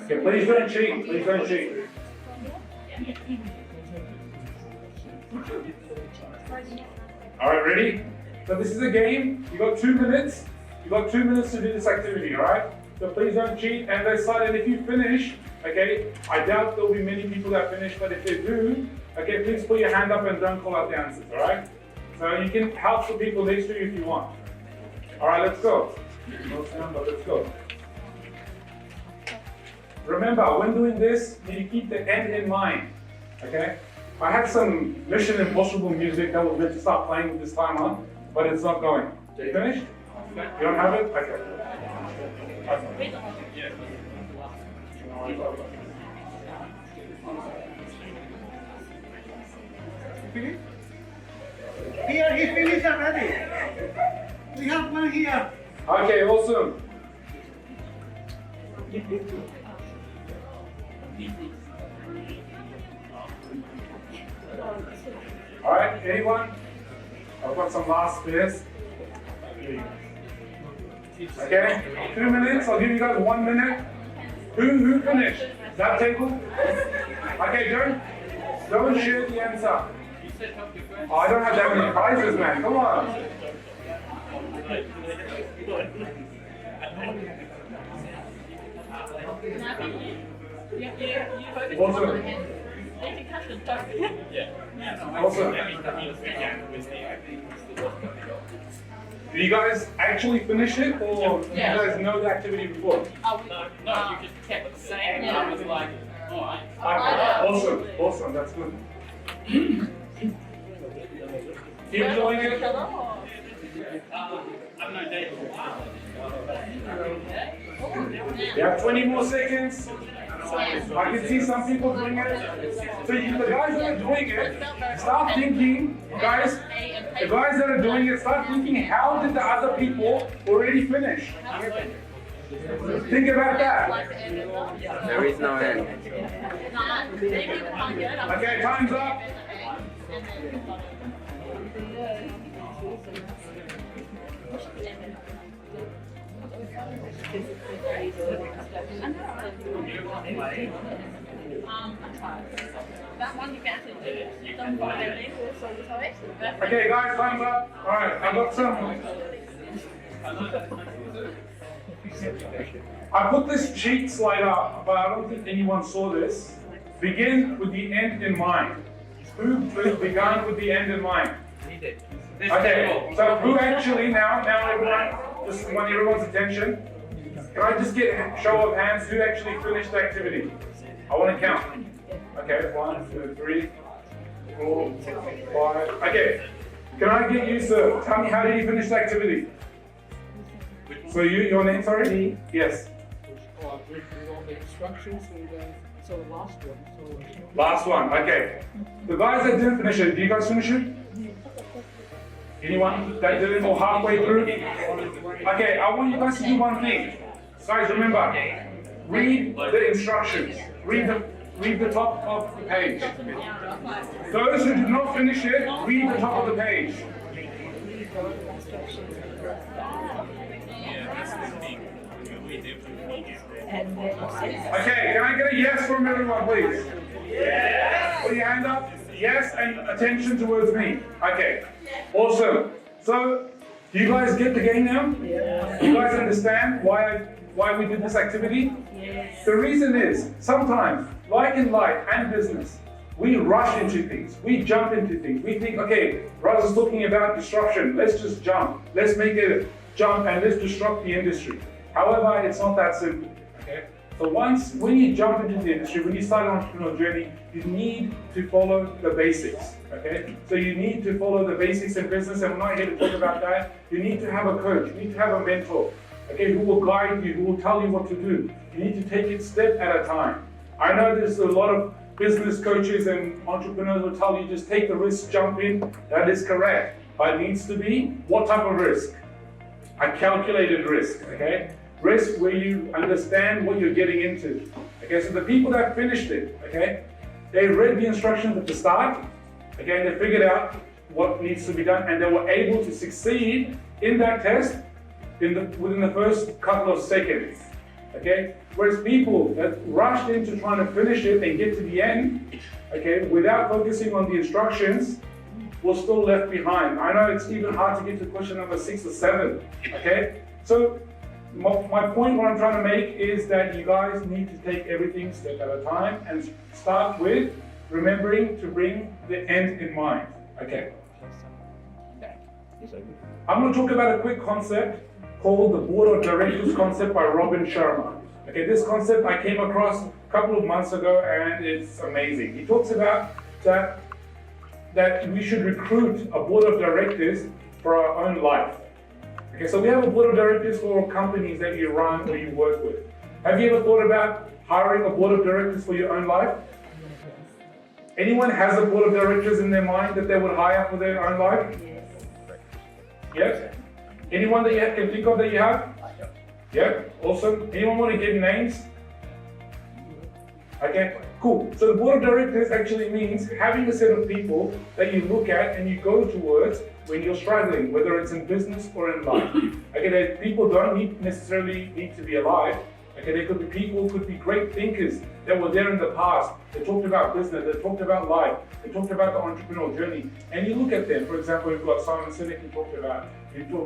Okay, please don't cheat. Please don't cheat. All right, ready? So this is a game. You got 2 minutes. You got 2 minutes to do this activity. All right. So please don't cheat. And let's start. And if you finish, okay, I doubt there'll be many people that finish. But if they do, okay, please put your hand up and don't call out the answers. All right. So you can help the people next to you if you want. All right, let's go. No sound, but let's go. Remember, when doing this, you keep the end in mind. Okay. I had some Mission Impossible music that was meant to start playing with this timer, but it's not going. You finished? You don't have it? Okay. Here, he finished already. We have one here. Okay, awesome. All right, anyone? I've got some last spares. Okay, 2 minutes. I'll give you guys 1 minute. Who finished? That table? Okay, don't share the answer. Oh, I don't have that many prizes, man. Come on. Awesome. Awesome. Do you guys actually finish it, or do you guys know the activity before? No, you just kept saying it. I was like, alright. Awesome, awesome, that's good. Keep enjoying it. I've known Dave for a while. You have 20 more seconds. I can see some people doing it. So the guys that are doing it, start thinking, guys, the guys that are doing it, start thinking, how did the other people already finish? Think about that. There is no end. Okay, time's up. Okay, guys, time's up. All right, I've got some. I put this cheat slide up, but I don't think anyone saw this. Begin with the end in mind. Who began with the end in mind? Okay, so who actually, now everyone, just want everyone's attention. Can I just get a show of hands who actually finished the activity? I want to count. Okay, 1, 2, 3, 4, 5. Okay, can I get you, sir? Tell me, how did you finish the activity? So your name, sorry? Yes. With all the instructions and so the last one. Last one, okay. The guys that didn't finish it, do you guys finish it? Anyone that didn't or halfway through? Okay, I want you guys to do one thing. Guys, remember, read the instructions. Read the top of the page. Those who did not finish it, read the top of the page. Okay, can I get a yes from everyone, please? Yes! Put your hand up. Yes, and attention towards me. Okay, awesome. So, do you guys get the game now? Yeah. Do you guys understand why we did this activity? Yes. The reason is, sometimes, like in life and business, we rush into things. We jump into things. We think, okay, Raz is talking about disruption. Let's just jump. Let's make it a jump and let's disrupt the industry. However, it's not that simple. Okay? So when you jump into the industry, when you start an entrepreneurial journey, you need to follow the basics. Okay? So you need to follow the basics in business, and we're not here to talk about that. You need to have a coach. You need to have a mentor. Okay, who will guide you, who will tell you what to do. You need to take it step at a time. I know there's a lot of business coaches and entrepreneurs will tell you just take the risk, jump in. That is correct. But it needs to be what type of risk? A calculated risk, okay? Risk where you understand what you're getting into. Okay, so the people that finished it, okay? They read the instructions at the start, okay, they figured out what needs to be done, and they were able to succeed in that test within the first couple of seconds, okay? Whereas people that rushed into trying to finish it and get to the end, okay, without focusing on the instructions, were still left behind. I know it's even hard to get to question number 6 or 7, okay? So my point, what I'm trying to make is that you guys need to take everything step at a time and start with remembering to bring the end in mind, okay? I'm going to talk about a quick concept called the Board of Directors concept by Robin Sharma. Okay, this concept I came across a couple of months ago and it's amazing. He talks about that we should recruit a board of directors for our own life. Okay, so we have a board of directors for companies that you run or you work with. Have you ever thought about hiring a board of directors for your own life? Anyone has a board of directors in their mind that they would hire for their own life? Yes? Anyone that you can think of that you have? Yeah, awesome. Anyone want to give names? Okay, cool. So the board of directors actually means having a set of people that you look at and you go towards when you're struggling, whether it's in business or in life. Okay, that people don't necessarily need to be alive. Okay, they could be people, could be great thinkers that were there in the past. They talked about business, they talked about life, they talked about the entrepreneurial journey. And you look at them, for example, we've got Simon Sinek you talked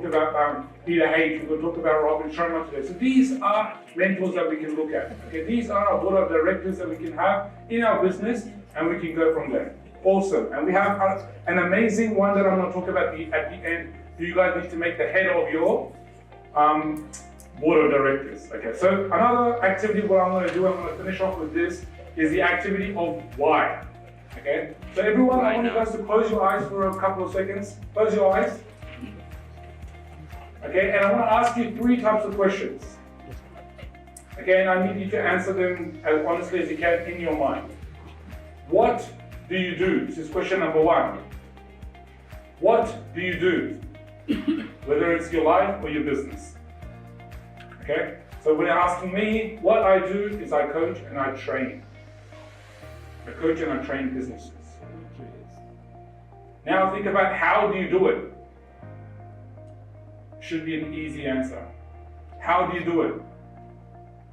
about Peter H, we're going to talk about Robin Sharma today. So these are mentors that we can look at. Okay, these are our board of directors that we can have in our business and we can go from there. Awesome. And we have an amazing one that I'm going to talk about at the end. You guys need to make the head of your board of directors. Okay, so another activity what I'm going to do, I'm going to finish off with this, is the activity of why. Okay, so everyone, I want you guys to close your eyes for a couple of seconds. Close your eyes. Okay, and I want to ask you 3 types of questions. Okay, and I need you to answer them as honestly as you can in your mind. What do you do? This is question number 1. What do you do? Whether it's your life or your business. Okay, so when you're asking me, what I do is I coach and I train. I coach and I train businesses. Now think about how do you do it? Should be an easy answer. How do you do it?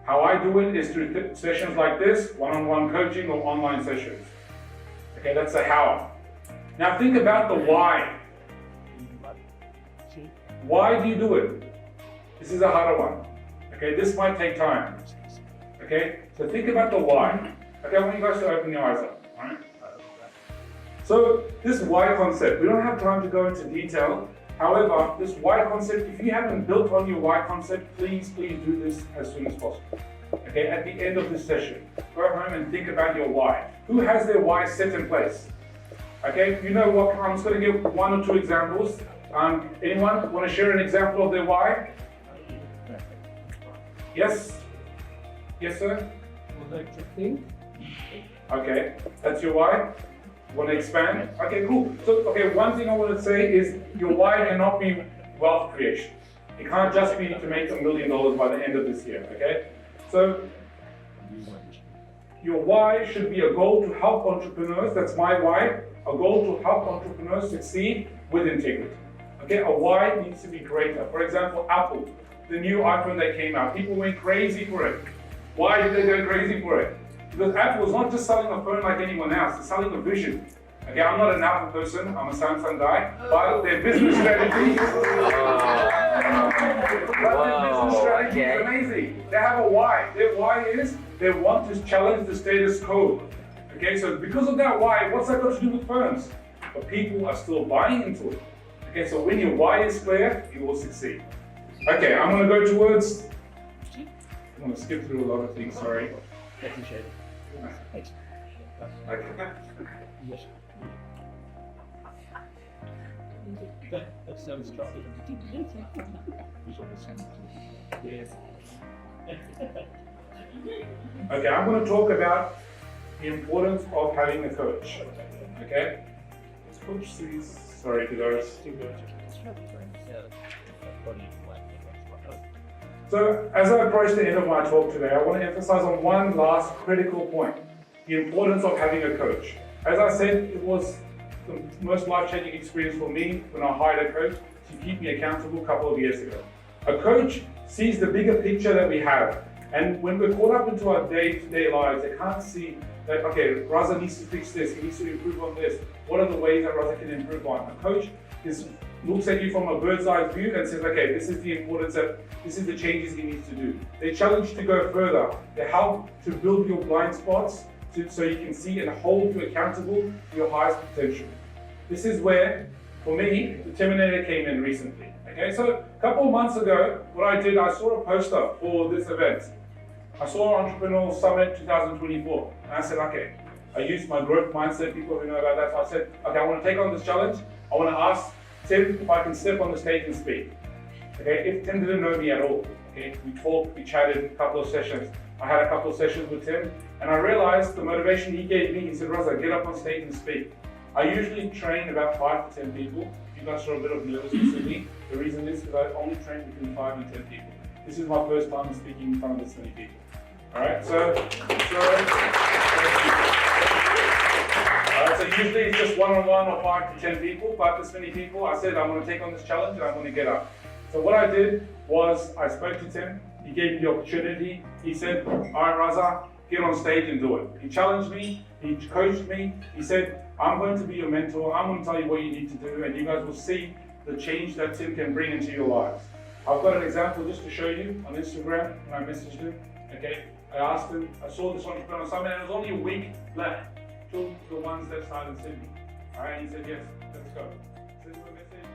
How I do it is through sessions like this, one-on-one coaching or online sessions. Okay, that's the how. Now think about the why. Why do you do it? This is a harder one. Okay, this might take time. Okay, so think about the why. Okay, I want you guys to open your eyes up. Alright? So this why concept, we don't have time to go into detail. However, this why concept, if you haven't built on your why concept, please do this as soon as possible. Okay, at the end of this session, go home and think about your why. Who has their why set in place? Okay, you know what, I'm just going to give 1 or 2 examples. Anyone want to share an example of their why? Yes? Yes, sir? Would like to think. Okay, that's your why? Want to expand? Okay, cool. So, okay, one thing I want to say is your why cannot be wealth creation. It can't just be to make $1 million by the end of this year, okay? So, your why should be a goal to help entrepreneurs, that's my why, a goal to help entrepreneurs succeed with integrity. Okay, a why needs to be greater. For example, Apple, the new iPhone that came out, people went crazy for it. Why did they go crazy for it? Because Apple is not just selling a phone like anyone else, it's selling a vision. Okay, I'm not an Apple person, I'm a Samsung guy, but their business strategy, is amazing. They have a why. Their why is they want to challenge the status quo. Okay, so because of that why, what's that got to do with phones? But people are still buying into it. Okay, so when your why is clear, you will succeed. Okay, I'm going to go towards, I'm going to skip through a lot of things, sorry. Okay. Yes. That sounds troubling. Yes. Okay, I'm going to talk about the importance of having a coach. Okay? Coach sees, sorry to those. So, as I approach the end of my talk today, I want to emphasize on one last critical point. the importance of having a coach. As I said, it was the most life-changing experience for me when I hired a coach to keep me accountable a couple of years ago. A coach sees the bigger picture that we have, and when we're caught up into our day-to-day lives, they can't see that, okay, Raza needs to fix this, he needs to improve on this. What are the ways that Raza can improve on? A coach looks at you from a bird's eye view and says, okay, this is the importance this is the changes he needs to do. They challenge you to go further. They help to build your blind spots so you can see and hold you accountable to your highest potential. This is where, for me, the Terminator came in recently. Okay, so a couple of months ago, what I did, I saw a poster for this event. I saw Entrepreneurial Summit 2024, and I said, okay, I used my growth mindset, people who know about that, so I said, okay, I want to take on this challenge. I want to ask Tim if I can step on the stage and speak. Okay, if Tim didn't know me at all, okay, we talked, we chatted a couple of sessions. I had a couple of sessions with Tim, and I realized the motivation he gave me. He said, Raza, get up on stage and speak. I usually train about 5 to 10 people. If you guys saw a bit of nervousness in me, the reason is because I only train between 5 and 10 people. This is my first time speaking in front of this many people. Alright, so usually it's just one-on-one or 5 to 10 people, but this many people, I said I'm going to take on this challenge and I'm going to get up. So what I did was I spoke to Tim, he gave me the opportunity, he said, alright Raza, get on stage and do it. He challenged me, he coached me, he said, I'm going to be your mentor, I'm going to tell you what you need to do, and you guys will see the change that Tim can bring into your lives. I've got an example just to show you on Instagram when I messaged him, okay? I asked him, I saw this Entrepreneurial Summit and it was only a week left till the ones that started in Sydney. Alright, he said, yes, let's go. Send him a message.